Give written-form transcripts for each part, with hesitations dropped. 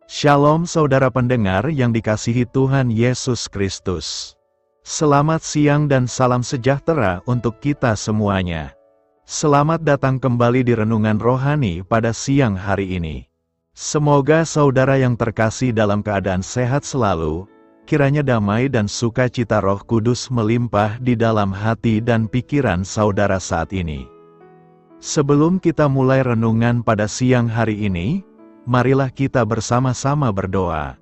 Shalom saudara pendengar yang dikasihi Tuhan Yesus Kristus. Selamat siang dan salam sejahtera untuk kita semuanya. Selamat datang kembali di Renungan Rohani pada siang hari ini. Semoga saudara yang terkasih dalam keadaan sehat selalu, kiranya damai dan sukacita Roh Kudus melimpah di dalam hati dan pikiran saudara saat ini. Sebelum kita mulai renungan pada siang hari ini, marilah kita bersama-sama berdoa.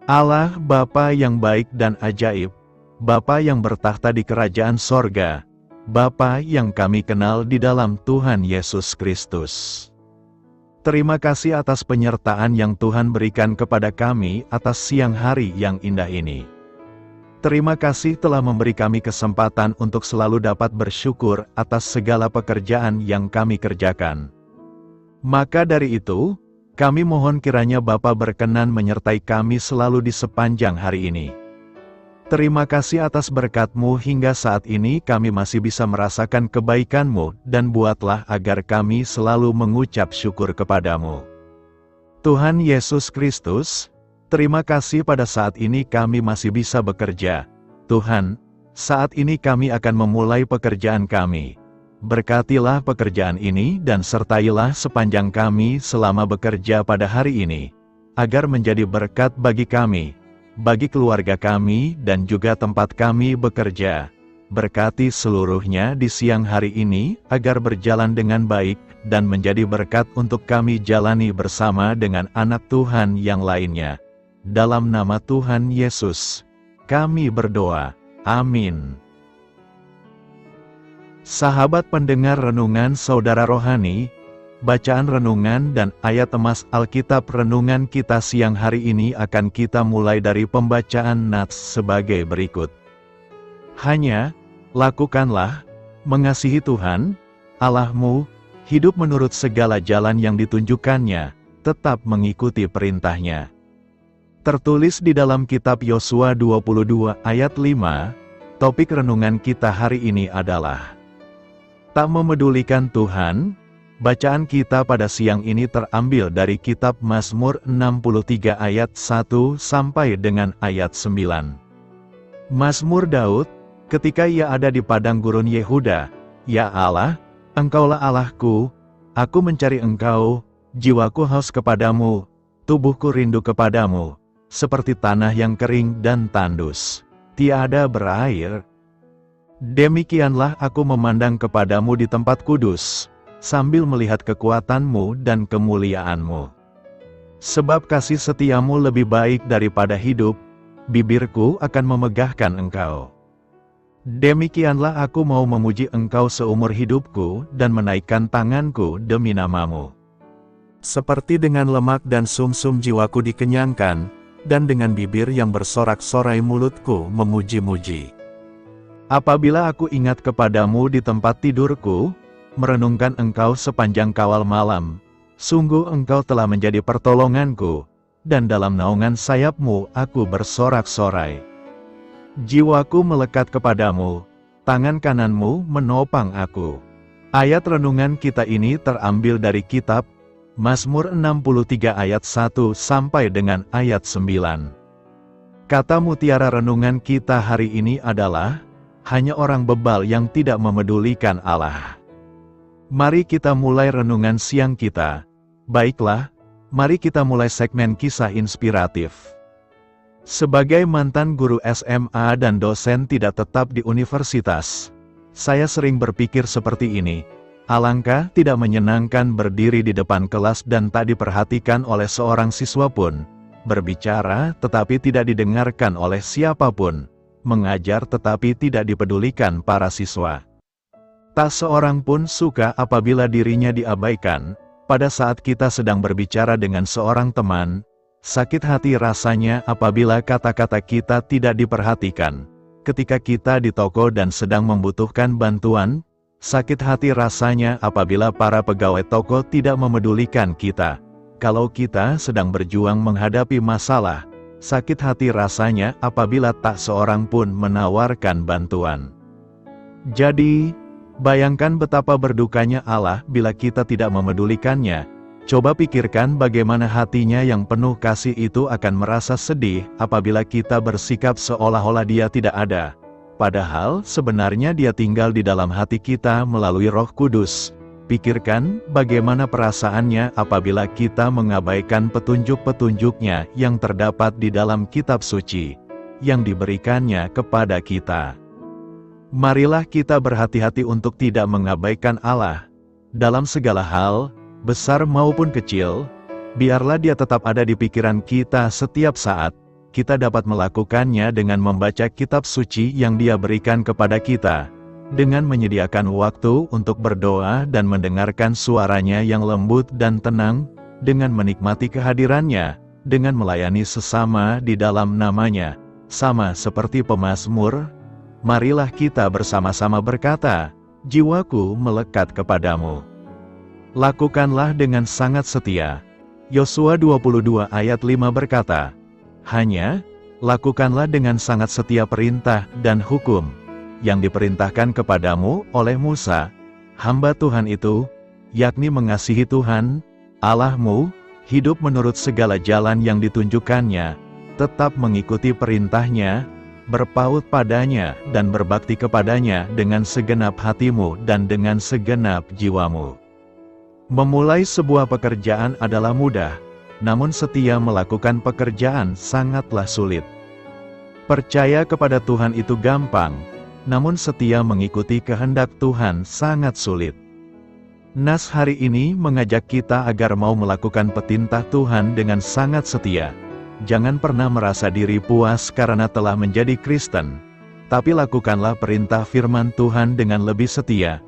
Allah Bapa yang baik dan ajaib, Bapa yang bertahta di kerajaan sorga, Bapa yang kami kenal di dalam Tuhan Yesus Kristus. Terima kasih atas penyertaan yang Tuhan berikan kepada kami atas siang hari yang indah ini. Terima kasih telah memberi kami kesempatan untuk selalu dapat bersyukur atas segala pekerjaan yang kami kerjakan. Maka dari itu, kami mohon kiranya Bapa berkenan menyertai kami selalu di sepanjang hari ini. Terima kasih atas berkat-Mu hingga saat ini kami masih bisa merasakan kebaikan-Mu dan buatlah agar kami selalu mengucap syukur kepada-Mu. Tuhan Yesus Kristus, terima kasih pada saat ini kami masih bisa bekerja. Tuhan, saat ini kami akan memulai pekerjaan kami. Berkatilah pekerjaan ini dan sertailah sepanjang kami selama bekerja pada hari ini, agar menjadi berkat bagi kami, bagi keluarga kami dan juga tempat kami bekerja. Berkati seluruhnya di siang hari ini, agar berjalan dengan baik dan menjadi berkat untuk kami jalani bersama dengan anak Tuhan yang lainnya. Dalam nama Tuhan Yesus, kami berdoa. Amin. Sahabat pendengar renungan saudara rohani, bacaan renungan dan ayat emas Alkitab renungan kita siang hari ini akan kita mulai dari pembacaan nats sebagai berikut. Hanya, lakukanlah, mengasihi Tuhan, Allahmu, hidup menurut segala jalan yang ditunjukkannya, tetap mengikuti perintahnya. Tertulis di dalam kitab Yosua 22 ayat 5, topik renungan kita hari ini adalah tak memedulikan Tuhan. Bacaan kita pada siang ini terambil dari kitab Mazmur 63 ayat 1 sampai dengan ayat 9. Mazmur Daud, ketika ia ada di padang gurun Yehuda, "Ya Allah, Engkaulah Allahku, aku mencari Engkau, jiwaku haus kepadamu, tubuhku rindu kepadamu, seperti tanah yang kering dan tandus, tiada berair. Demikianlah aku memandang kepadamu di tempat kudus, sambil melihat kekuatan-Mu dan kemuliaan-Mu. Sebab kasih setiamu lebih baik daripada hidup, bibirku akan memegahkan Engkau. Demikianlah aku mau memuji Engkau seumur hidupku dan menaikkan tanganku demi nama-Mu. Seperti dengan lemak dan sumsum jiwaku dikenyangkan, dan dengan bibir yang bersorak-sorai mulutku memuji-muji. Apabila aku ingat kepadamu di tempat tidurku, merenungkan Engkau sepanjang kawal malam, sungguh Engkau telah menjadi pertolonganku, dan dalam naungan sayap-Mu aku bersorak-sorai. Jiwaku melekat kepadamu, tangan kanan-Mu menopang aku. Ayat renungan kita ini terambil dari kitab Mazmur 63 ayat 1 sampai dengan ayat 9. Kata mutiara renungan kita hari ini adalah, hanya orang bebal yang tidak memedulikan Allah. Mari kita mulai renungan siang kita. Baiklah, mari kita mulai segmen kisah inspiratif. Sebagai mantan guru SMA dan dosen tidak tetap di universitas, saya sering berpikir seperti ini. Alangkah tidak menyenangkan berdiri di depan kelas dan tak diperhatikan oleh seorang siswa pun, berbicara tetapi tidak didengarkan oleh siapapun, mengajar tetapi tidak dipedulikan para siswa. Tak seorang pun suka apabila dirinya diabaikan. Pada saat kita sedang berbicara dengan seorang teman, sakit hati rasanya apabila kata-kata kita tidak diperhatikan. Ketika kita di toko dan sedang membutuhkan bantuan, sakit hati rasanya apabila para pegawai toko tidak memedulikan kita. Kalau kita sedang berjuang menghadapi masalah, sakit hati rasanya apabila tak seorang pun menawarkan bantuan. Jadi, bayangkan betapa berdukanya Allah bila kita tidak memedulikannya, Coba pikirkan bagaimana hatinya yang penuh kasih itu akan merasa sedih apabila kita bersikap seolah-olah Dia tidak ada. Padahal sebenarnya Dia tinggal di dalam hati kita melalui Roh Kudus. Pikirkan bagaimana perasaannya apabila kita mengabaikan petunjuk-petunjuknya yang terdapat di dalam kitab suci, yang diberikannya kepada kita. Marilah kita berhati-hati untuk tidak mengabaikan Allah. Dalam segala hal, besar maupun kecil, biarlah Dia tetap ada di pikiran kita setiap saat. Kita dapat melakukannya dengan membaca kitab suci yang Dia berikan kepada kita, dengan menyediakan waktu untuk berdoa dan mendengarkan suaranya yang lembut dan tenang, dengan menikmati kehadirannya, dengan melayani sesama di dalam namanya, sama seperti pemazmur. Marilah kita bersama-sama berkata, "Jiwaku melekat kepadamu." Lakukanlah dengan sangat setia. Yosua 22 ayat 5 berkata, "Hanya, lakukanlah dengan sangat setia perintah dan hukum yang diperintahkan kepadamu oleh Musa, hamba Tuhan itu, yakni mengasihi Tuhan, Allahmu, hidup menurut segala jalan yang ditunjukkannya, tetap mengikuti perintahnya, berpaut padanya dan berbakti kepadanya dengan segenap hatimu dan dengan segenap jiwamu." Memulai sebuah pekerjaan adalah mudah, namun setia melakukan pekerjaan sangatlah sulit. Percaya kepada Tuhan itu gampang, namun setia mengikuti kehendak Tuhan sangat sulit. Nas hari ini mengajak kita agar mau melakukan perintah Tuhan dengan sangat setia. Jangan pernah merasa diri puas karena telah menjadi Kristen, tapi lakukanlah perintah firman Tuhan dengan lebih setia.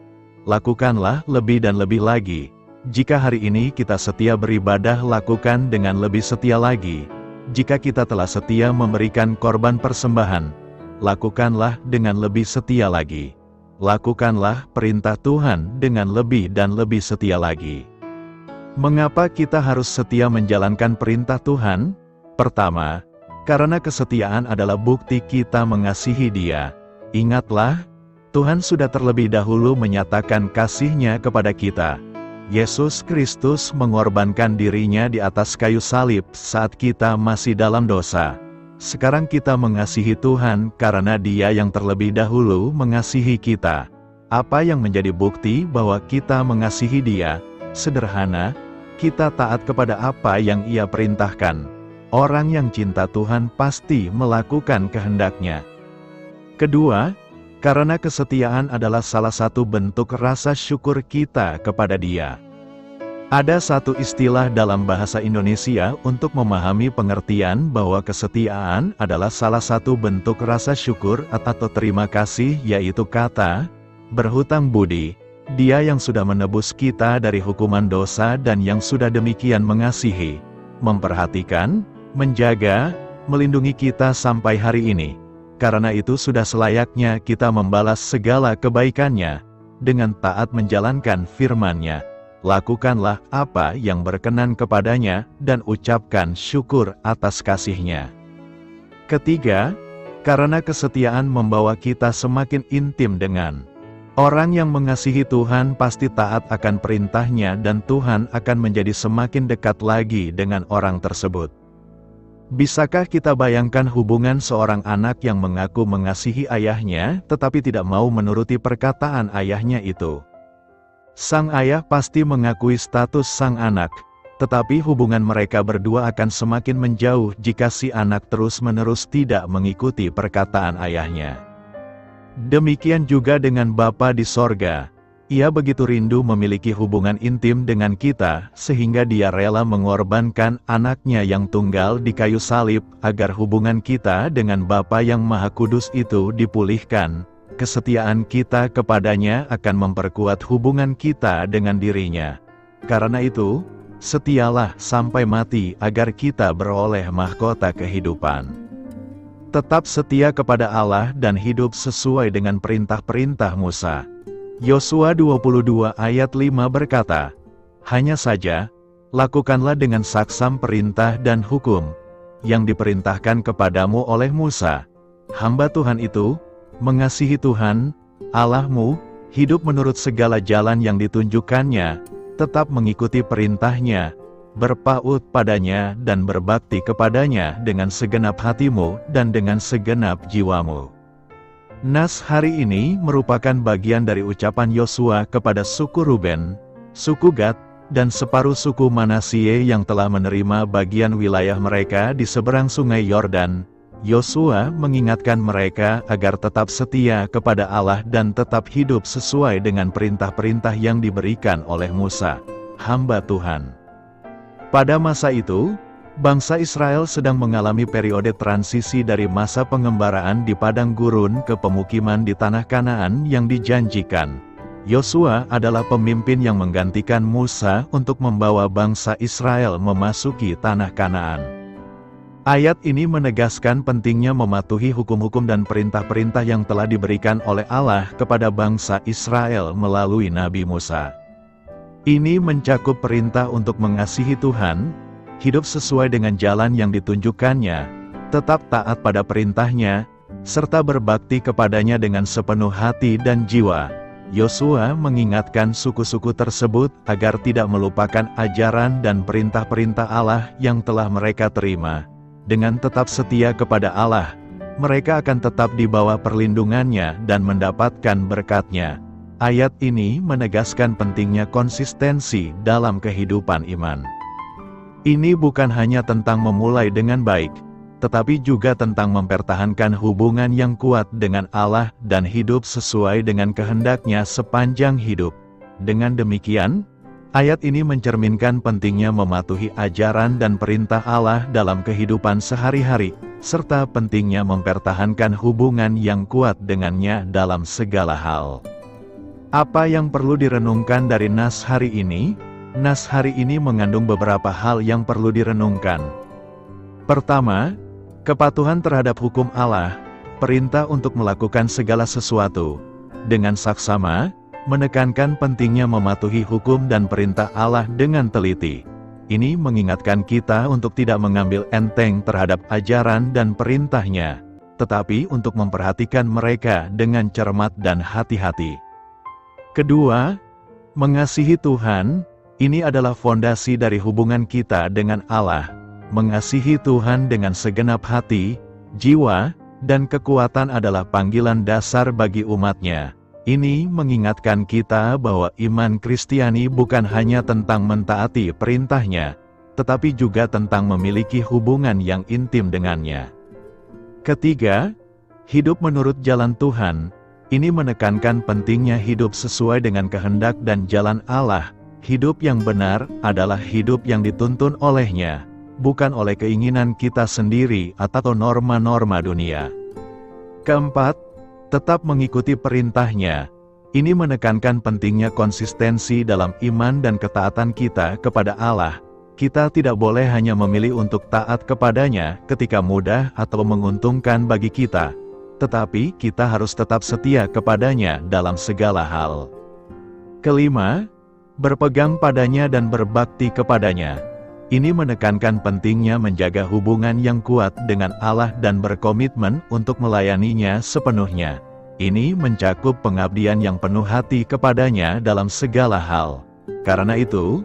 Lakukanlah lebih dan lebih lagi. Jika hari ini kita setia beribadah, lakukan dengan lebih setia lagi. Jika kita telah setia memberikan korban persembahan, lakukanlah dengan lebih setia lagi. Lakukanlah perintah Tuhan dengan lebih dan lebih setia lagi. Mengapa kita harus setia menjalankan perintah Tuhan? Pertama, karena kesetiaan adalah bukti kita mengasihi Dia. Ingatlah, Tuhan sudah terlebih dahulu menyatakan kasih-Nya kepada kita. Yesus Kristus mengorbankan dirinya di atas kayu salib saat kita masih dalam dosa. Sekarang kita mengasihi Tuhan karena Dia yang terlebih dahulu mengasihi kita. Apa yang menjadi bukti bahwa kita mengasihi Dia? Sederhana, kita taat kepada apa yang Ia perintahkan. Orang yang cinta Tuhan pasti melakukan kehendak-Nya. Kedua, karena kesetiaan adalah salah satu bentuk rasa syukur kita kepada Dia. Ada satu istilah dalam bahasa Indonesia untuk memahami pengertian bahwa kesetiaan adalah salah satu bentuk rasa syukur atau terima kasih, yaitu kata berhutang budi. Dia yang sudah menebus kita dari hukuman dosa dan yang sudah demikian mengasihi, memperhatikan, menjaga, melindungi kita sampai hari ini. Karena itu sudah selayaknya kita membalas segala kebaikan-Nya dengan taat menjalankan firman-Nya. Lakukanlah apa yang berkenan kepada-Nya dan ucapkan syukur atas kasih-Nya. Ketiga, karena kesetiaan membawa kita semakin intim dengan orang yang mengasihi Tuhan. Pasti taat akan perintah-Nya dan Tuhan akan menjadi semakin dekat lagi dengan orang tersebut. Bisakah kita bayangkan hubungan seorang anak yang mengaku mengasihi ayahnya, tetapi tidak mau menuruti perkataan ayahnya itu? Sang ayah pasti mengakui status sang anak, tetapi hubungan mereka berdua akan semakin menjauh jika si anak terus-menerus tidak mengikuti perkataan ayahnya. Demikian juga dengan Bapa di sorga. Ia begitu rindu memiliki hubungan intim dengan kita, sehingga Dia rela mengorbankan anaknya yang tunggal di kayu salib, agar hubungan kita dengan Bapa yang Maha Kudus itu dipulihkan. Kesetiaan kita kepada-Nya akan memperkuat hubungan kita dengan diri-Nya. Karena itu, setialah sampai mati agar kita beroleh mahkota kehidupan. Tetap setia kepada Allah dan hidup sesuai dengan perintah-perintah Musa. Yosua 22 ayat 5 berkata, "Hanya saja, lakukanlah dengan saksam perintah dan hukum yang diperintahkan kepadamu oleh Musa, hamba Tuhan itu, mengasihi Tuhan, Allahmu, hidup menurut segala jalan yang ditunjukkannya, tetap mengikuti perintahnya, berpaut padanya dan berbakti kepadanya dengan segenap hatimu dan dengan segenap jiwamu. Nas hari ini merupakan bagian dari ucapan Yosua kepada suku Ruben, suku Gad, dan separuh suku Manasye yang telah menerima bagian wilayah mereka di seberang sungai Yordan. Yosua mengingatkan mereka agar tetap setia kepada Allah dan tetap hidup sesuai dengan perintah-perintah yang diberikan oleh Musa, hamba Tuhan. Pada masa itu, bangsa Israel sedang mengalami periode transisi dari masa pengembaraan di padang gurun ke pemukiman di tanah Kanaan yang dijanjikan. Yosua adalah pemimpin yang menggantikan Musa untuk membawa bangsa Israel memasuki tanah Kanaan. Ayat ini menegaskan pentingnya mematuhi hukum-hukum dan perintah-perintah yang telah diberikan oleh Allah kepada bangsa Israel melalui Nabi Musa. Ini mencakup perintah untuk mengasihi Tuhan, hidup sesuai dengan jalan yang ditunjukkannya, tetap taat pada perintahnya, serta berbakti kepadanya dengan sepenuh hati dan jiwa. Yosua mengingatkan suku-suku tersebut agar tidak melupakan ajaran dan perintah-perintah Allah yang telah mereka terima. Dengan tetap setia kepada Allah, mereka akan tetap di bawah perlindungannya dan mendapatkan berkat-Nya. Ayat ini menegaskan pentingnya konsistensi dalam kehidupan iman. Ini bukan hanya tentang memulai dengan baik, tetapi juga tentang mempertahankan hubungan yang kuat dengan Allah dan hidup sesuai dengan kehendak-Nya sepanjang hidup. Dengan demikian, ayat ini mencerminkan pentingnya mematuhi ajaran dan perintah Allah dalam kehidupan sehari-hari, serta pentingnya mempertahankan hubungan yang kuat dengannya dalam segala hal. Apa yang perlu direnungkan dari nas hari ini? Nas hari ini mengandung beberapa hal yang perlu direnungkan. Pertama, kepatuhan terhadap hukum Allah, perintah untuk melakukan segala sesuatu, dengan saksama, menekankan pentingnya mematuhi hukum dan perintah Allah dengan teliti. Ini mengingatkan kita untuk tidak mengambil enteng terhadap ajaran dan perintah-Nya, tetapi untuk memperhatikan mereka dengan cermat dan hati-hati. Kedua, mengasihi Tuhan, ini adalah fondasi dari hubungan kita dengan Allah. Mengasihi Tuhan dengan segenap hati, jiwa, dan kekuatan adalah panggilan dasar bagi umat-Nya. Ini mengingatkan kita bahwa iman Kristiani bukan hanya tentang mentaati perintah-Nya, tetapi juga tentang memiliki hubungan yang intim dengannya. Ketiga, hidup menurut jalan Tuhan. Ini menekankan pentingnya hidup sesuai dengan kehendak dan jalan Allah. Hidup yang benar adalah hidup yang dituntun oleh-Nya, bukan oleh keinginan kita sendiri atau norma-norma dunia. Keempat, tetap mengikuti perintah-Nya. Ini menekankan pentingnya konsistensi dalam iman dan ketaatan kita kepada Allah. Kita tidak boleh hanya memilih untuk taat kepadanya ketika mudah atau menguntungkan bagi kita, tetapi kita harus tetap setia kepadanya dalam segala hal. Kelima, berpegang padanya dan berbakti kepadanya. Ini menekankan pentingnya menjaga hubungan yang kuat dengan Allah dan berkomitmen untuk melayaninya sepenuhnya. Ini mencakup pengabdian yang penuh hati kepadanya dalam segala hal. Karena itu,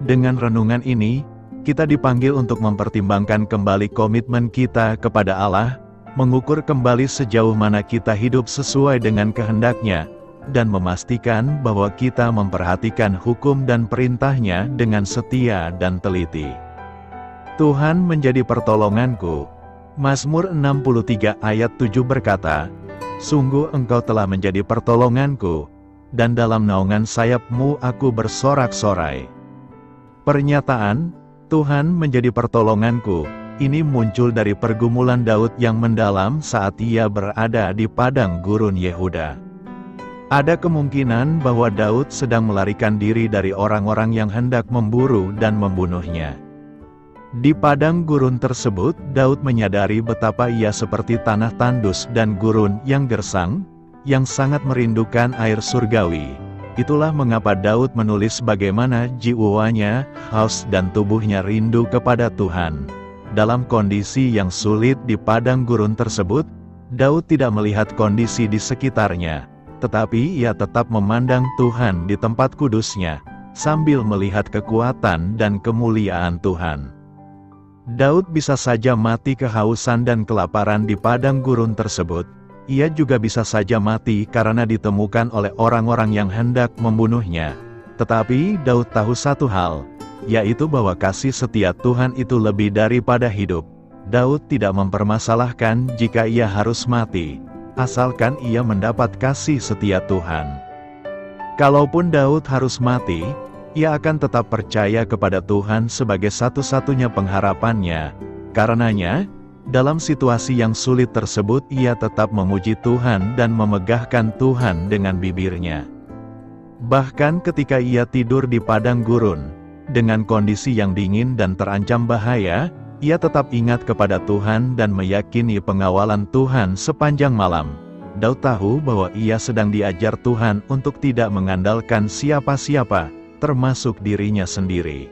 dengan renungan ini, kita dipanggil untuk mempertimbangkan kembali komitmen kita kepada Allah, mengukur kembali sejauh mana kita hidup sesuai dengan kehendak-Nya, dan memastikan bahwa kita memperhatikan hukum dan perintah-Nya dengan setia dan teliti. Tuhan menjadi pertolonganku. Mazmur 63 ayat 7 berkata, "Sungguh Engkau telah menjadi pertolonganku, dan dalam naungan sayap-Mu aku bersorak-sorai." Pernyataan, Tuhan menjadi pertolonganku, ini muncul dari pergumulan Daud yang mendalam saat ia berada di padang gurun Yehuda. Ada kemungkinan bahwa Daud sedang melarikan diri dari orang-orang yang hendak memburu dan membunuhnya. Di padang gurun tersebut, Daud menyadari betapa ia seperti tanah tandus dan gurun yang gersang, yang sangat merindukan air surgawi. Itulah mengapa Daud menulis bagaimana jiwanya, haus dan tubuhnya rindu kepada Tuhan. Dalam kondisi yang sulit di padang gurun tersebut, Daud tidak melihat kondisi di sekitarnya, tetapi ia tetap memandang Tuhan di tempat kudus-Nya. sambil melihat kekuatan dan kemuliaan Tuhan. Daud bisa saja mati kehausan dan kelaparan di padang gurun tersebut. Ia juga bisa saja mati karena ditemukan oleh orang-orang yang hendak membunuhnya. Tetapi Daud tahu satu hal, yaitu bahwa kasih setia Tuhan itu lebih daripada hidup. Daud tidak mempermasalahkan jika ia harus mati, asalkan ia mendapat kasih setia Tuhan. Kalaupun Daud harus mati, ia akan tetap percaya kepada Tuhan sebagai satu-satunya pengharapannya. Karenanya, dalam situasi yang sulit tersebut ia tetap memuji Tuhan dan memegahkan Tuhan dengan bibirnya. Bahkan ketika ia tidur di padang gurun, dengan kondisi yang dingin dan terancam bahaya, ia tetap ingat kepada Tuhan dan meyakini pengawalan Tuhan sepanjang malam. Daud tahu bahwa ia sedang diajar Tuhan untuk tidak mengandalkan siapa-siapa, termasuk dirinya sendiri.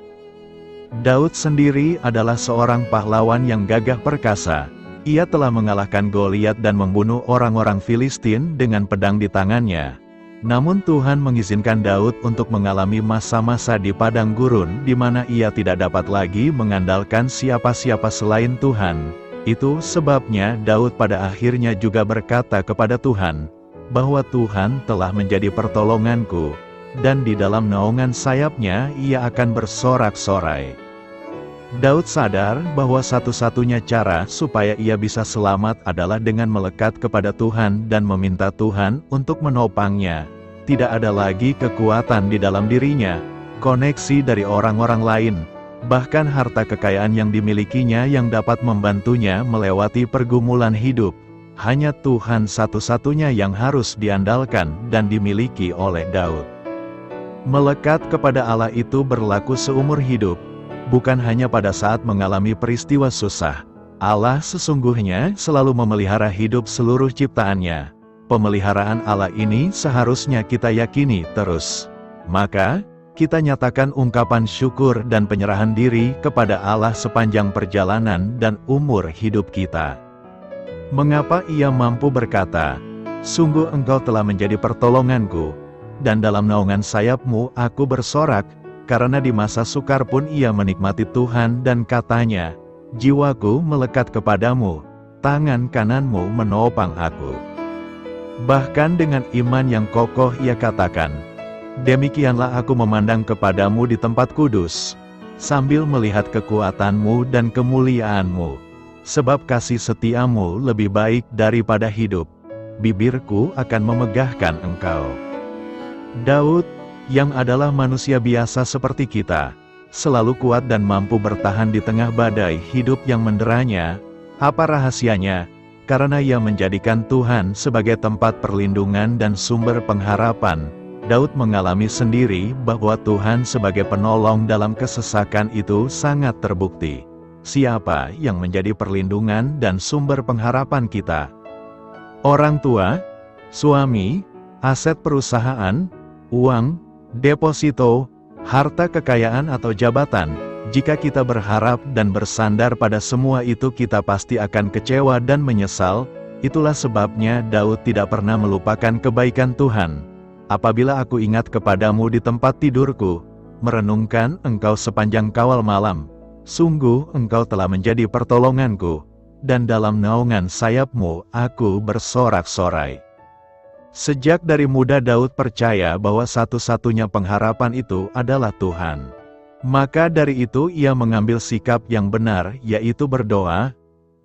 Daud sendiri adalah seorang pahlawan yang gagah perkasa. Ia telah mengalahkan Goliat dan membunuh orang-orang Filistin dengan pedang di tangannya. Namun Tuhan mengizinkan Daud untuk mengalami masa-masa di padang gurun di mana ia tidak dapat lagi mengandalkan siapa-siapa selain Tuhan. Itu sebabnya Daud pada akhirnya juga berkata kepada Tuhan, bahwa Tuhan telah menjadi pertolonganku, dan di dalam naungan sayapnya ia akan bersorak-sorai. Daud sadar bahwa satu-satunya cara supaya ia bisa selamat adalah dengan melekat kepada Tuhan dan meminta Tuhan untuk menopangnya. Tidak ada lagi kekuatan di dalam dirinya, koneksi dari orang-orang lain, bahkan harta kekayaan yang dimilikinya yang dapat membantunya melewati pergumulan hidup. Hanya Tuhan satu-satunya yang harus diandalkan dan dimiliki oleh Daud. Melekat kepada Allah itu berlaku seumur hidup, bukan hanya pada saat mengalami peristiwa susah. Allah sesungguhnya selalu memelihara hidup seluruh ciptaannya. Pemeliharaan Allah ini seharusnya kita yakini terus. Maka, kita nyatakan ungkapan syukur dan penyerahan diri kepada Allah sepanjang perjalanan dan umur hidup kita. Mengapa ia mampu berkata, "Sungguh engkau telah menjadi pertolonganku, dan dalam naungan sayapmu aku bersorak," karena di masa sukar pun ia menikmati Tuhan dan katanya, "Jiwaku melekat kepadamu, tangan kananmu menopang aku." Bahkan dengan iman yang kokoh ia katakan, "Demikianlah aku memandang kepadamu di tempat kudus, sambil melihat kekuatanmu dan kemuliaanmu, sebab kasih setiamu lebih baik daripada hidup, bibirku akan memegahkan engkau." Daud, yang adalah manusia biasa seperti kita, selalu kuat dan mampu bertahan di tengah badai hidup yang menderanya. Apa rahasianya? Karena ia menjadikan Tuhan sebagai tempat perlindungan dan sumber pengharapan. Daud mengalami sendiri bahwa Tuhan sebagai penolong dalam kesesakan itu sangat terbukti. Siapa yang menjadi perlindungan dan sumber pengharapan kita? Orang tua, suami, aset perusahaan, uang, deposito, harta kekayaan atau jabatan. Jika kita berharap dan bersandar pada semua itu, kita pasti akan kecewa dan menyesal. Itulah sebabnya Daud tidak pernah melupakan kebaikan Tuhan. "Apabila aku ingat kepadamu di tempat tidurku, merenungkan engkau sepanjang kawal malam, sungguh engkau telah menjadi pertolonganku, dan dalam naungan sayapmu aku bersorak-sorai." Sejak dari muda Daud percaya bahwa satu-satunya pengharapan itu adalah Tuhan. Maka dari itu ia mengambil sikap yang benar, yaitu berdoa.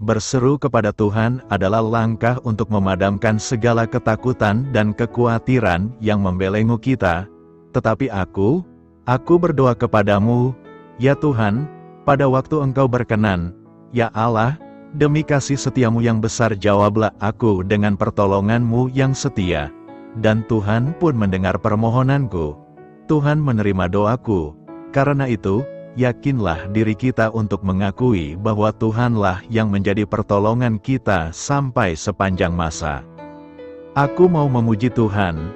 Berseru kepada Tuhan adalah langkah untuk memadamkan segala ketakutan dan kekhawatiran yang membelenggu kita. "Tetapi aku berdoa kepadamu, ya Tuhan, pada waktu engkau berkenan. Ya Allah, demi kasih setiamu yang besar jawablah aku dengan pertolonganmu yang setia." Dan Tuhan pun mendengar permohonanku. Tuhan menerima doaku. Karena itu, yakinlah diri kita untuk mengakui bahwa Tuhanlah yang menjadi pertolongan kita sampai sepanjang masa. Aku mau memuji Tuhan.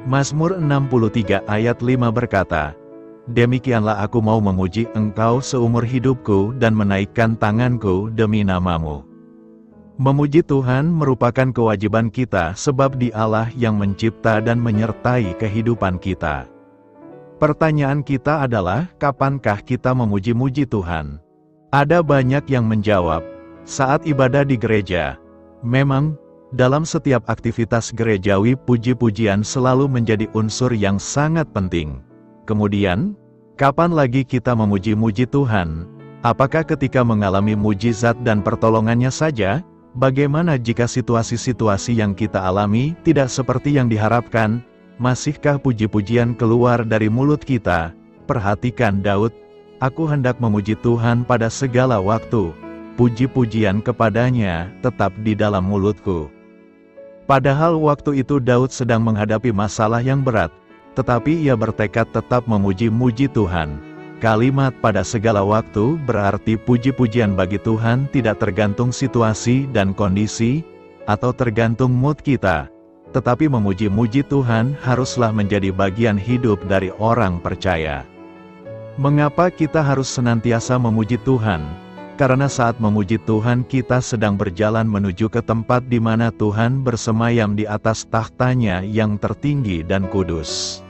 Mazmur 63 ayat 5 berkata, "Demikianlah aku mau memuji Engkau seumur hidupku dan menaikkan tanganku demi namamu." Memuji Tuhan merupakan kewajiban kita sebab Dialah yang mencipta dan menyertai kehidupan kita. Pertanyaan kita adalah, kapankah kita memuji-muji Tuhan? Ada banyak yang menjawab, saat ibadah di gereja. Memang, dalam setiap aktivitas gerejawi puji-pujian selalu menjadi unsur yang sangat penting. Kemudian, kapan lagi kita memuji-muji Tuhan? Apakah ketika mengalami mujizat dan pertolongannya saja? Bagaimana jika situasi-situasi yang kita alami tidak seperti yang diharapkan? Masihkah puji-pujian keluar dari mulut kita? Perhatikan Daud, aku hendak memuji Tuhan pada segala waktu. Puji-pujian kepadanya tetap di dalam mulutku. Padahal waktu itu Daud sedang menghadapi masalah yang berat, tetapi ia bertekad tetap memuji-muji Tuhan. Kalimat pada segala waktu berarti puji-pujian bagi Tuhan tidak tergantung situasi dan kondisi, atau tergantung mood kita. Tetapi memuji-muji Tuhan haruslah menjadi bagian hidup dari orang percaya. Mengapa kita harus senantiasa memuji Tuhan? Karena saat memuji Tuhan kita sedang berjalan menuju ke tempat di mana Tuhan bersemayam di atas tahtanya yang tertinggi dan kudus.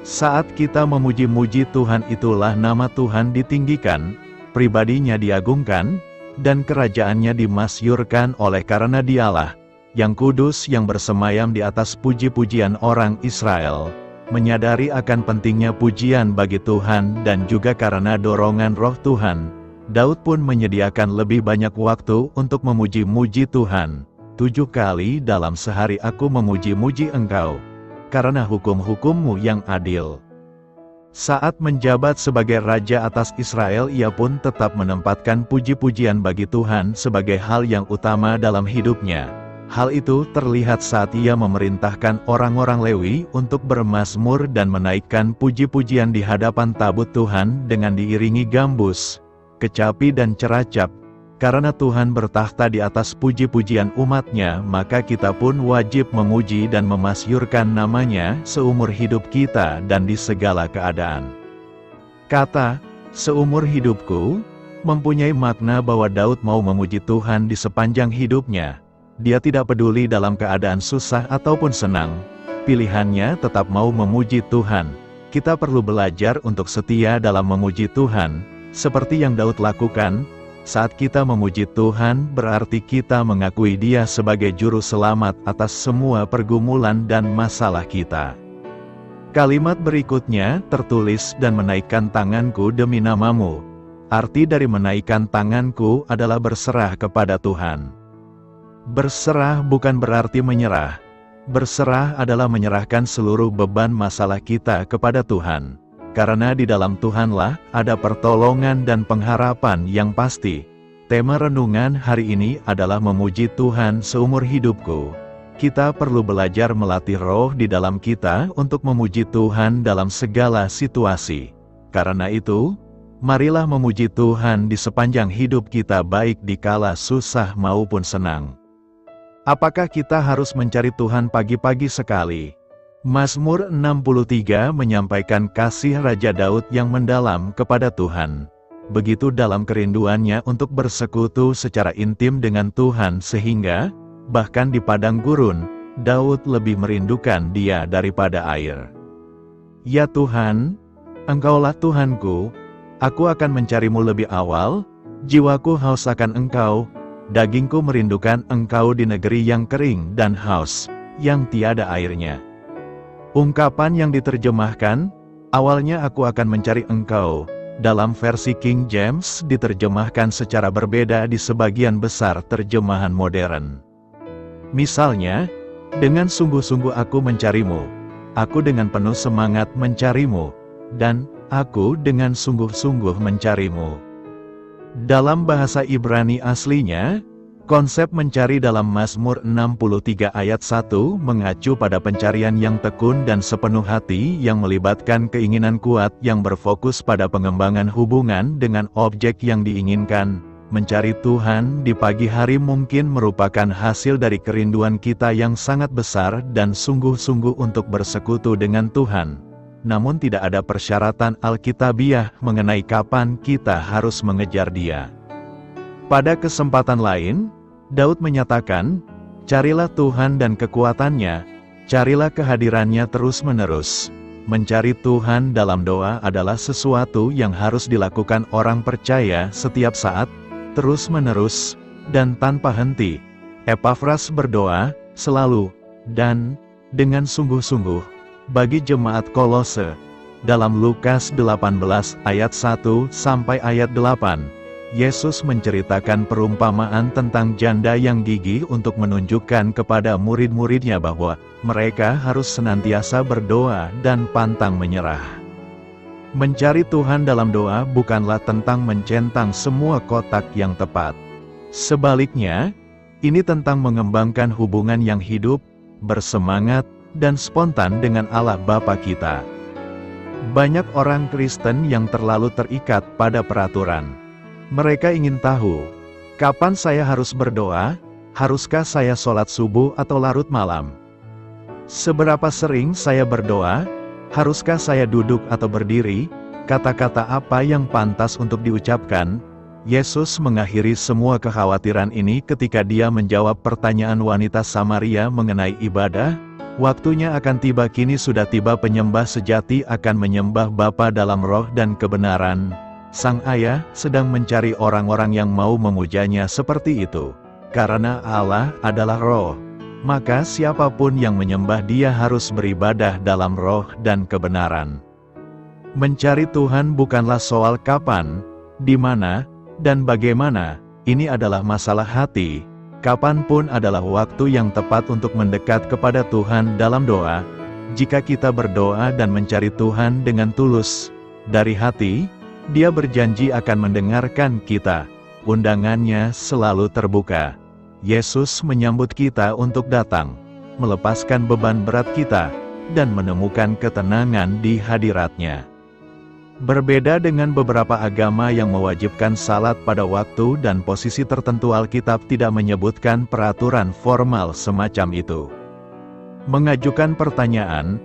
Saat kita memuji-muji Tuhan itulah nama Tuhan ditinggikan, pribadinya diagungkan, dan kerajaannya dimasyurkan oleh karena Dialah yang kudus yang bersemayam di atas puji-pujian orang Israel, menyadari akan pentingnya pujian bagi Tuhan dan juga karena dorongan roh Tuhan, Daud pun menyediakan lebih banyak waktu untuk memuji-muji Tuhan. 7 kali dalam sehari aku memuji-muji Engkau, karena hukum-hukum-Mu yang adil. Saat menjabat sebagai Raja atas Israel ia pun tetap menempatkan puji-pujian bagi Tuhan sebagai hal yang utama dalam hidupnya. Hal itu terlihat saat ia memerintahkan orang-orang Lewi untuk bermazmur dan menaikkan puji-pujian di hadapan tabut Tuhan dengan diiringi gambus, kecapi dan ceracap. Karena Tuhan bertahta di atas puji-pujian umatnya, maka kita pun wajib memuji dan memasyurkan namanya seumur hidup kita dan di segala keadaan. Kata, seumur hidupku, mempunyai makna bahwa Daud mau memuji Tuhan di sepanjang hidupnya. Dia tidak peduli dalam keadaan susah ataupun senang, pilihannya tetap mau memuji Tuhan. Kita perlu belajar untuk setia dalam memuji Tuhan, seperti yang Daud lakukan. Saat kita memuji Tuhan berarti kita mengakui Dia sebagai juru selamat atas semua pergumulan dan masalah kita. Kalimat berikutnya tertulis, dan menaikkan tanganku demi nama-Mu. Arti dari menaikkan tanganku adalah berserah kepada Tuhan. Berserah bukan berarti menyerah. Berserah adalah menyerahkan seluruh beban masalah kita kepada Tuhan. Karena di dalam Tuhanlah ada pertolongan dan pengharapan yang pasti. Tema renungan hari ini adalah memuji Tuhan seumur hidupku. Kita perlu belajar melatih roh di dalam kita untuk memuji Tuhan dalam segala situasi. Karena itu, marilah memuji Tuhan di sepanjang hidup kita baik di kala susah maupun senang. Apakah kita harus mencari Tuhan pagi-pagi sekali? Mazmur 63 menyampaikan kasih Raja Daud yang mendalam kepada Tuhan. Begitu dalam kerinduannya untuk bersekutu secara intim dengan Tuhan sehingga, bahkan di padang gurun, Daud lebih merindukan Dia daripada air. Ya Tuhan, Engkaulah Tuhanku, aku akan mencari-Mu lebih awal, jiwaku haus akan Engkau, dagingku merindukan Engkau di negeri yang kering dan haus, yang tiada airnya. Ungkapan yang diterjemahkan, awalnya aku akan mencari Engkau, dalam versi King James diterjemahkan secara berbeda di sebagian besar terjemahan modern. Misalnya, dengan sungguh-sungguh aku mencari-Mu, aku dengan penuh semangat mencari-Mu, dan aku dengan sungguh-sungguh mencari-Mu. Dalam bahasa Ibrani aslinya, konsep mencari dalam Mazmur 63 ayat 1 mengacu pada pencarian yang tekun dan sepenuh hati yang melibatkan keinginan kuat yang berfokus pada pengembangan hubungan dengan objek yang diinginkan. Mencari Tuhan di pagi hari mungkin merupakan hasil dari kerinduan kita yang sangat besar dan sungguh-sungguh untuk bersekutu dengan Tuhan. Namun tidak ada persyaratan Alkitabiah mengenai kapan kita harus mengejar Dia. Pada kesempatan lain, Daud menyatakan, carilah Tuhan dan kekuatannya, carilah kehadirannya terus-menerus. Mencari Tuhan dalam doa adalah sesuatu yang harus dilakukan orang percaya setiap saat, terus-menerus, dan tanpa henti. Epafras berdoa, selalu, dan dengan sungguh-sungguh, bagi jemaat Kolose. Dalam Lukas 18 ayat 1 sampai ayat 8, Yesus menceritakan perumpamaan tentang janda yang gigih untuk menunjukkan kepada murid-muridnya bahwa mereka harus senantiasa berdoa dan pantang menyerah. Mencari Tuhan dalam doa bukanlah tentang mencentang semua kotak yang tepat. Sebaliknya, ini tentang mengembangkan hubungan yang hidup, bersemangat, dan spontan dengan Allah Bapa kita. Banyak orang Kristen yang terlalu terikat pada peraturan. Mereka ingin tahu, kapan saya harus berdoa, haruskah saya sholat subuh atau larut malam? Seberapa sering saya berdoa, haruskah saya duduk atau berdiri, kata-kata apa yang pantas untuk diucapkan? Yesus mengakhiri semua kekhawatiran ini ketika dia menjawab pertanyaan wanita Samaria mengenai ibadah. Waktunya akan tiba, kini sudah tiba, penyembah sejati akan menyembah Bapa dalam roh dan kebenaran. Sang Ayah sedang mencari orang-orang yang mau memujanya seperti itu. Karena Allah adalah roh, maka siapapun yang menyembah Dia harus beribadah dalam roh dan kebenaran. Mencari Tuhan bukanlah soal kapan, di mana, dan bagaimana. Ini adalah masalah hati. Kapanpun adalah waktu yang tepat untuk mendekat kepada Tuhan dalam doa. Jika kita berdoa dan mencari Tuhan dengan tulus, dari hati, Dia berjanji akan mendengarkan kita. Undangannya selalu terbuka. Yesus menyambut kita untuk datang, melepaskan beban berat kita, dan menemukan ketenangan di hadirat-Nya. Berbeda dengan beberapa agama yang mewajibkan salat pada waktu dan posisi tertentu, Alkitab tidak menyebutkan peraturan formal semacam itu. Mengajukan pertanyaan,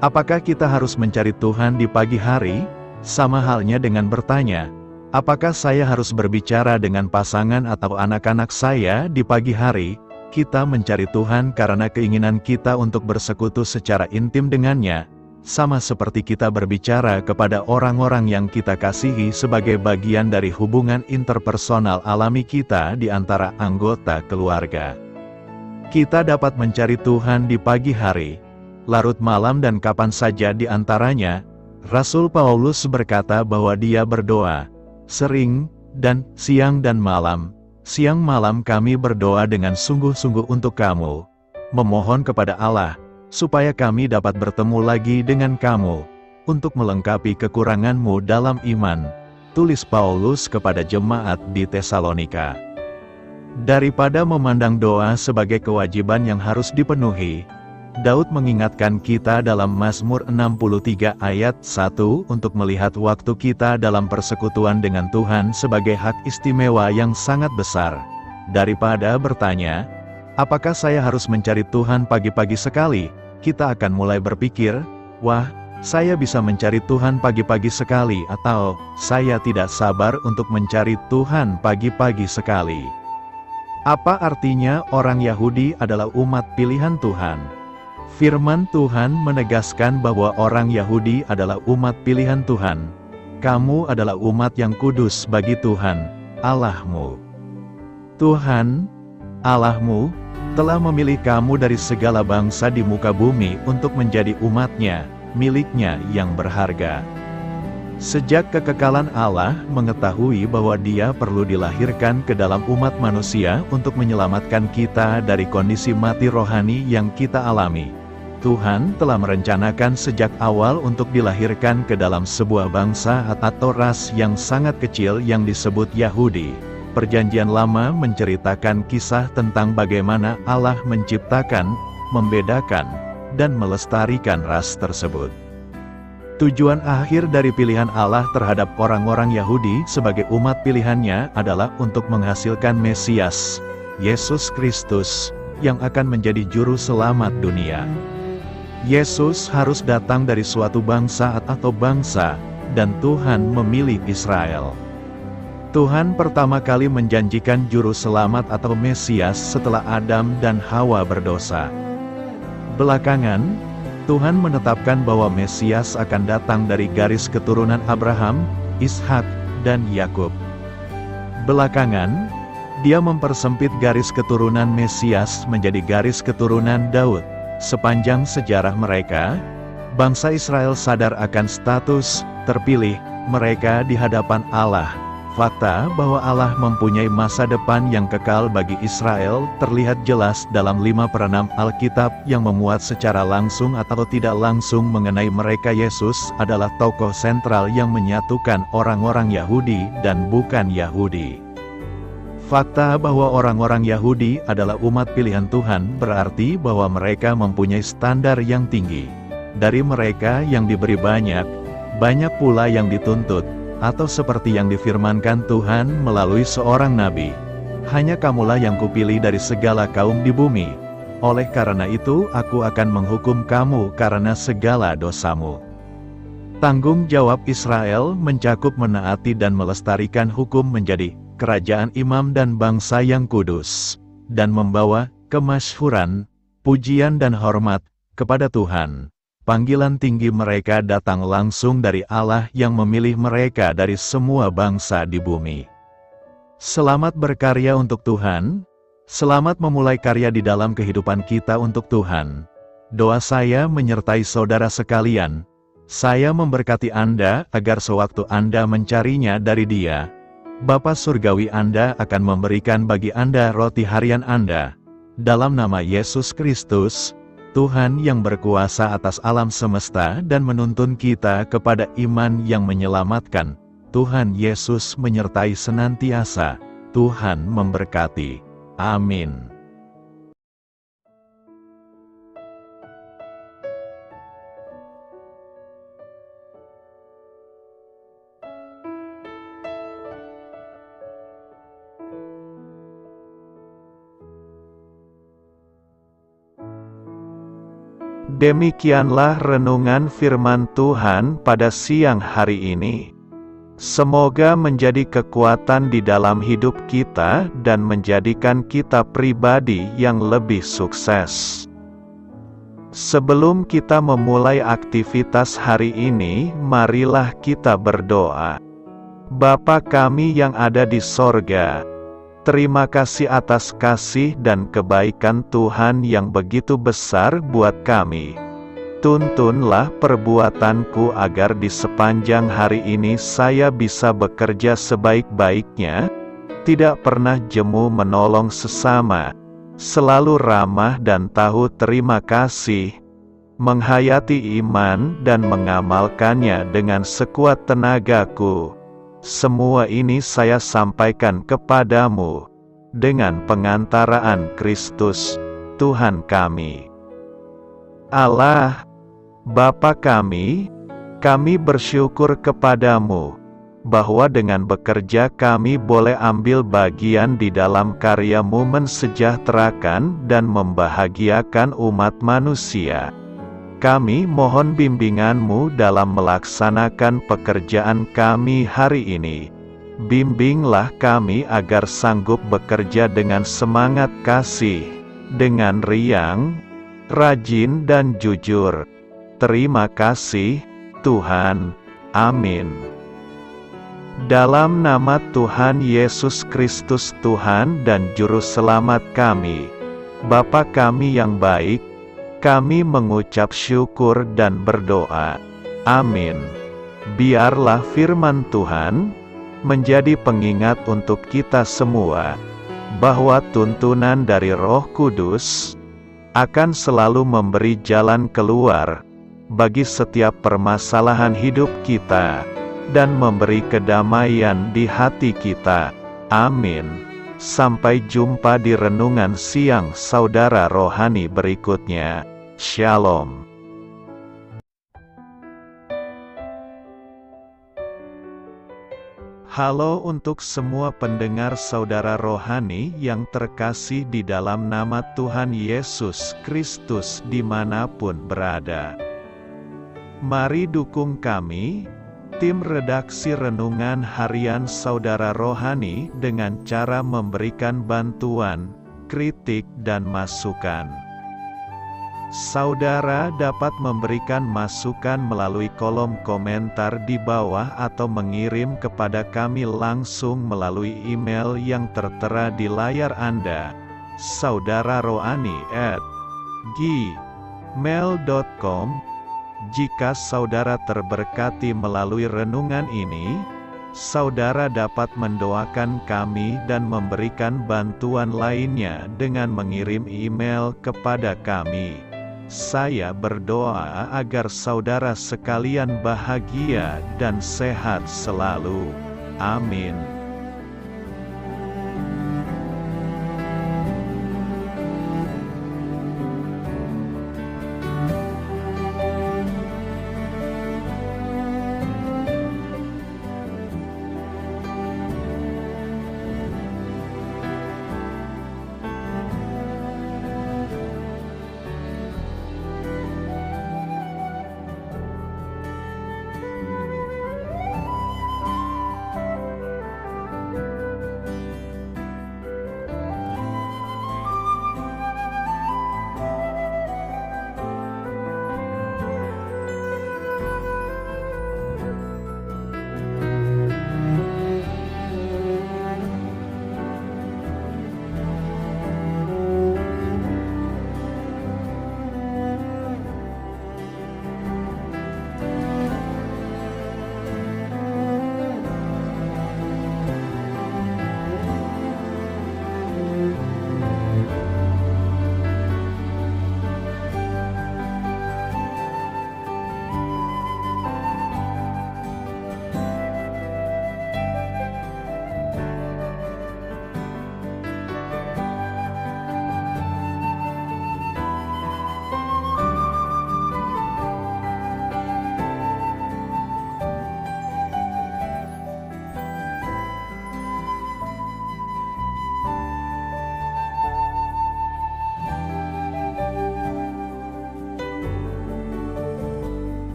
apakah kita harus mencari Tuhan di pagi hari? Sama halnya dengan bertanya, apakah saya harus berbicara dengan pasangan atau anak-anak saya di pagi hari? Kita mencari Tuhan karena keinginan kita untuk bersekutu secara intim dengannya, sama seperti kita berbicara kepada orang-orang yang kita kasihi sebagai bagian dari hubungan interpersonal alami kita di antara anggota keluarga. Kita dapat mencari Tuhan di pagi hari, larut malam, dan kapan saja di antaranya. Rasul Paulus berkata bahwa dia berdoa sering, dan siang dan malam. Siang malam kami berdoa dengan sungguh-sungguh untuk kamu, memohon kepada Allah, supaya kami dapat bertemu lagi dengan kamu, untuk melengkapi kekuranganmu dalam iman, tulis Paulus kepada jemaat di Tesalonika. Daripada memandang doa sebagai kewajiban yang harus dipenuhi, Daud mengingatkan kita dalam Mazmur 63 ayat 1 untuk melihat waktu kita dalam persekutuan dengan Tuhan sebagai hak istimewa yang sangat besar. Daripada bertanya, apakah saya harus mencari Tuhan pagi-pagi sekali? Kita akan mulai berpikir, wah, saya bisa mencari Tuhan pagi-pagi sekali, atau saya tidak sabar untuk mencari Tuhan pagi-pagi sekali. Apa artinya orang Yahudi adalah umat pilihan Tuhan? Firman Tuhan menegaskan bahwa orang Yahudi adalah umat pilihan Tuhan. Kamu adalah umat yang kudus bagi Tuhan, Allahmu. Tuhan, Allahmu, telah memilih kamu dari segala bangsa di muka bumi untuk menjadi umat-Nya, milik-Nya yang berharga. Sejak kekekalan Allah mengetahui bahwa Dia perlu dilahirkan ke dalam umat manusia untuk menyelamatkan kita dari kondisi mati rohani yang kita alami. Tuhan telah merencanakan sejak awal untuk dilahirkan ke dalam sebuah bangsa atau ras yang sangat kecil yang disebut Yahudi. Perjanjian Lama menceritakan kisah tentang bagaimana Allah menciptakan, membedakan, dan melestarikan ras tersebut. Tujuan akhir dari pilihan Allah terhadap orang-orang Yahudi sebagai umat pilihannya adalah untuk menghasilkan Mesias, Yesus Kristus, yang akan menjadi juru selamat dunia. Yesus harus datang dari suatu bangsa atau bangsa, dan Tuhan memilih Israel. Tuhan pertama kali menjanjikan juru selamat atau Mesias setelah Adam dan Hawa berdosa. Belakangan, Tuhan menetapkan bahwa Mesias akan datang dari garis keturunan Abraham, Ishak, dan Yakub. Belakangan, Dia mempersempit garis keturunan Mesias menjadi garis keturunan Daud. Sepanjang sejarah mereka, bangsa Israel sadar akan status terpilih mereka di hadapan Allah. Fakta bahwa Allah mempunyai masa depan yang kekal bagi Israel terlihat jelas dalam 5/6 Alkitab yang memuat secara langsung atau tidak langsung mengenai mereka. Yesus adalah tokoh sentral yang menyatukan orang-orang Yahudi dan bukan Yahudi. Fakta bahwa orang-orang Yahudi adalah umat pilihan Tuhan berarti bahwa mereka mempunyai standar yang tinggi. Dari mereka yang diberi banyak pula yang dituntut. Atau seperti yang difirmankan Tuhan melalui seorang nabi, hanya kamulah yang kupilih dari segala kaum di bumi. Oleh karena itu aku akan menghukum kamu karena segala dosamu. Tanggung jawab Israel mencakup menaati dan melestarikan hukum menjadi kerajaan imam dan bangsa yang kudus, dan membawa kemasyhuran, pujian dan hormat kepada Tuhan. Panggilan tinggi mereka datang langsung dari Allah yang memilih mereka dari semua bangsa di bumi. Selamat berkarya untuk Tuhan, selamat memulai karya di dalam kehidupan kita untuk Tuhan. Doa saya menyertai saudara sekalian. Saya memberkati Anda agar sewaktu Anda mencarinya dari Dia, Bapa Surgawi Anda akan memberikan bagi Anda roti harian Anda. Dalam nama Yesus Kristus, Tuhan yang berkuasa atas alam semesta dan menuntun kita kepada iman yang menyelamatkan, Tuhan Yesus menyertai senantiasa. Tuhan memberkati. Amin. Demikianlah renungan firman Tuhan pada siang hari ini. Semoga menjadi kekuatan di dalam hidup kita dan menjadikan kita pribadi yang lebih sukses. Sebelum kita memulai aktivitas hari ini, marilah kita berdoa. Bapa kami yang ada di sorga, terima kasih atas kasih dan kebaikan Tuhan yang begitu besar buat kami. Tuntunlah perbuatanku agar di sepanjang hari ini saya bisa bekerja sebaik-baiknya, tidak pernah jemu menolong sesama, selalu ramah dan tahu terima kasih, menghayati iman dan mengamalkannya dengan sekuat tenagaku. Semua ini saya sampaikan kepadamu, dengan pengantaraan Kristus, Tuhan kami. Allah, Bapa kami bersyukur kepadamu, bahwa dengan bekerja kami boleh ambil bagian di dalam karya-Mu mensejahterakan dan membahagiakan umat manusia. Kami mohon bimbingan-Mu dalam melaksanakan pekerjaan kami hari ini. Bimbinglah kami agar sanggup bekerja dengan semangat kasih, dengan riang, rajin dan jujur. Terima kasih, Tuhan. Amin. Dalam nama Tuhan Yesus Kristus Tuhan dan Juru Selamat kami, Bapa kami yang baik, kami mengucap syukur dan berdoa. Amin. Biarlah firman Tuhan menjadi pengingat untuk kita semua, bahwa tuntunan dari Roh Kudus akan selalu memberi jalan keluar bagi setiap permasalahan hidup kita, dan memberi kedamaian di hati kita. Amin. Sampai jumpa di renungan siang saudara rohani berikutnya. Shalom. Halo untuk semua pendengar saudara rohani yang terkasih di dalam nama Tuhan Yesus Kristus dimanapun berada. Mari dukung kami, tim redaksi Renungan Harian Saudara Rohani dengan cara memberikan bantuan, kritik dan masukan. Saudara dapat memberikan masukan melalui kolom komentar di bawah atau mengirim kepada kami langsung melalui email yang tertera di layar Anda. saudararohani@gmail.com. Jika saudara terberkati melalui renungan ini, saudara dapat mendoakan kami dan memberikan bantuan lainnya dengan mengirim email kepada kami. Saya berdoa agar saudara sekalian bahagia dan sehat selalu. Amin.